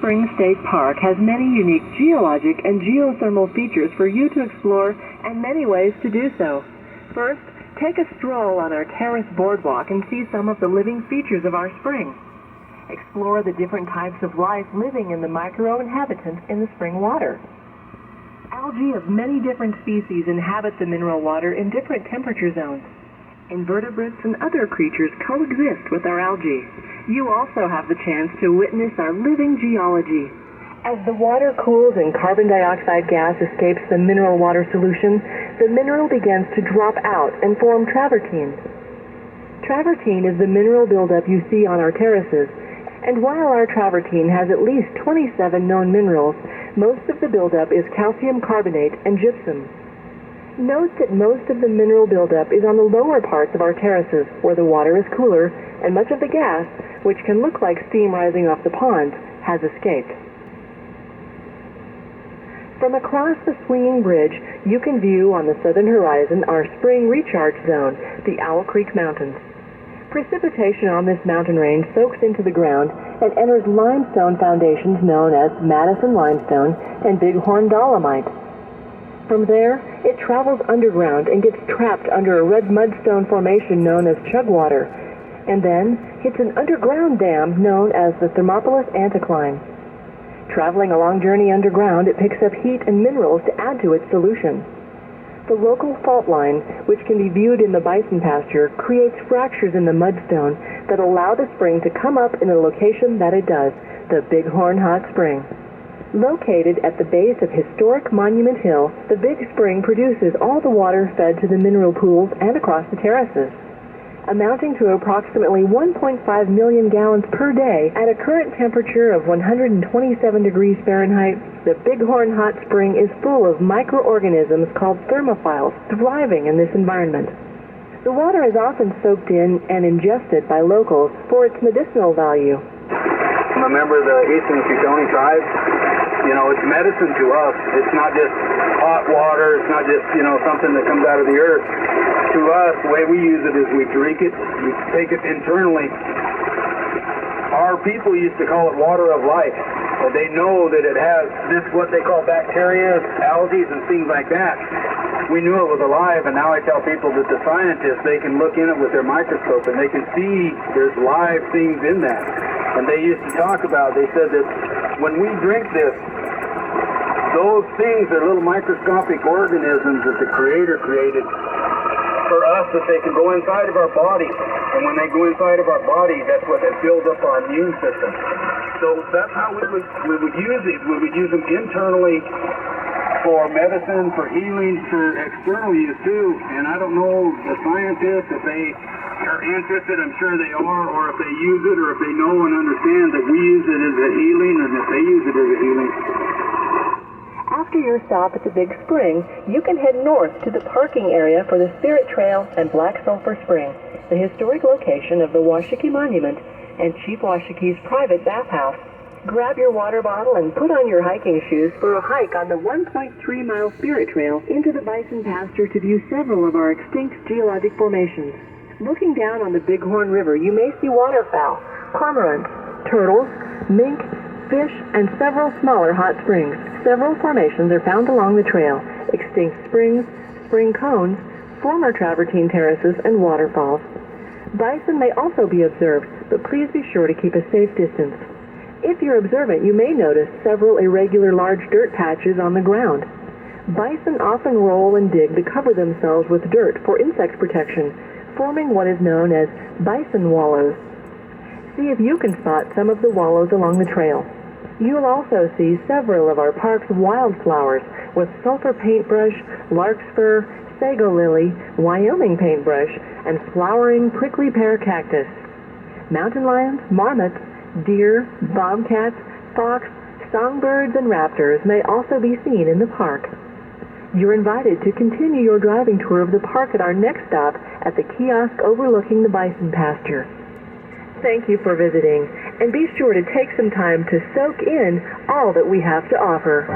Springs State Park has many unique geologic and geothermal features for you to explore and many ways to do so. First, take a stroll on our terrace boardwalk and see some of the living features of our spring. Explore the different types of life living in the micro-inhabitants in the spring water. Algae of many different species inhabit the mineral water in different temperature zones. Invertebrates and other creatures coexist with our algae. You also have the chance to witness our living geology. As the water cools and carbon dioxide gas escapes the mineral water solution, the mineral begins to drop out and form travertine. Travertine is the mineral buildup you see on our terraces, and while our travertine has at least 27 known minerals, most of the buildup is calcium carbonate and gypsum. Note that most of the mineral buildup is on the lower parts of our terraces, where the water is cooler, and much of the gas, which can look like steam rising off the pond, has escaped. From across the swinging bridge, you can view on the southern horizon our spring recharge zone, the Owl Creek Mountains. Precipitation on this mountain range soaks into the ground and enters limestone foundations known as Madison limestone and Bighorn dolomite. From there, it travels underground and gets trapped under a red mudstone formation known as chugwater, and then hits an underground dam known as the Thermopolis anticline. Traveling a long journey underground, it picks up heat and minerals to add to its solution. The local fault line, which can be viewed in the bison pasture, creates fractures in the mudstone that allow the spring to come up in the location that it does, the Bighorn Hot Spring. Located at the base of historic Monument Hill, the Big Spring produces all the water fed to the mineral pools and across the terraces. Amounting to approximately 1.5 million gallons per day at a current temperature of 127 degrees Fahrenheit, the Bighorn Hot Spring is full of microorganisms called thermophiles thriving in this environment. The water is often soaked in and ingested by locals for its medicinal value. I'm a member of the Eastern Shoshone tribe. You know, it's medicine to us. It's not just hot water. It's not just, something that comes out of the earth. To us, the way we use it is we drink it, we take it internally. Our people used to call it water of life. They know that it has this, what they call bacteria, algae, and things like that. We knew it was alive, and now I tell people that the scientists, they can look in it with their microscope, and they can see there's live things in that. And they used to talk about, they said that when we drink this, those things are little microscopic organisms that the Creator created for us, that they can go inside of our body. And when they go inside of our body, that's what it builds up our immune system. So that's how we would use it. We would use them internally for medicine, for healing, for external use too. And I don't know the scientists, if they are interested, I'm sure they are, or if they use it, or if they know and understand that we use it as a healing, and if they use it as a healing. After your stop at the Big Spring, you can head north to the parking area for the Spirit Trail and Black Sulphur Spring, the historic location of the Washakie Monument and Chief Washakie's private bathhouse. Grab your water bottle and put on your hiking shoes for a hike on the 1.3-mile Spirit Trail into the bison pasture to view several of our extinct geologic formations. Looking down on the Bighorn River, you may see waterfowl, cormorants, turtles, mink, fish, and several smaller hot springs. Several formations are found along the trail: extinct springs, spring cones, former travertine terraces, and waterfalls. Bison may also be observed, but please be sure to keep a safe distance. If you're observant, you may notice several irregular large dirt patches on the ground. Bison often roll and dig to cover themselves with dirt for insect protection, forming what is known as bison wallows. See if you can spot some of the wallows along the trail. You'll also see several of our park's wildflowers with sulfur paintbrush, larkspur, sago lily, Wyoming paintbrush, and flowering prickly pear cactus. Mountain lions, marmots, deer, bobcats, fox, songbirds, and raptors may also be seen in the park. You're invited to continue your driving tour of the park at our next stop at the kiosk overlooking the bison pasture. Thank you for visiting, and be sure to take some time to soak in all that we have to offer.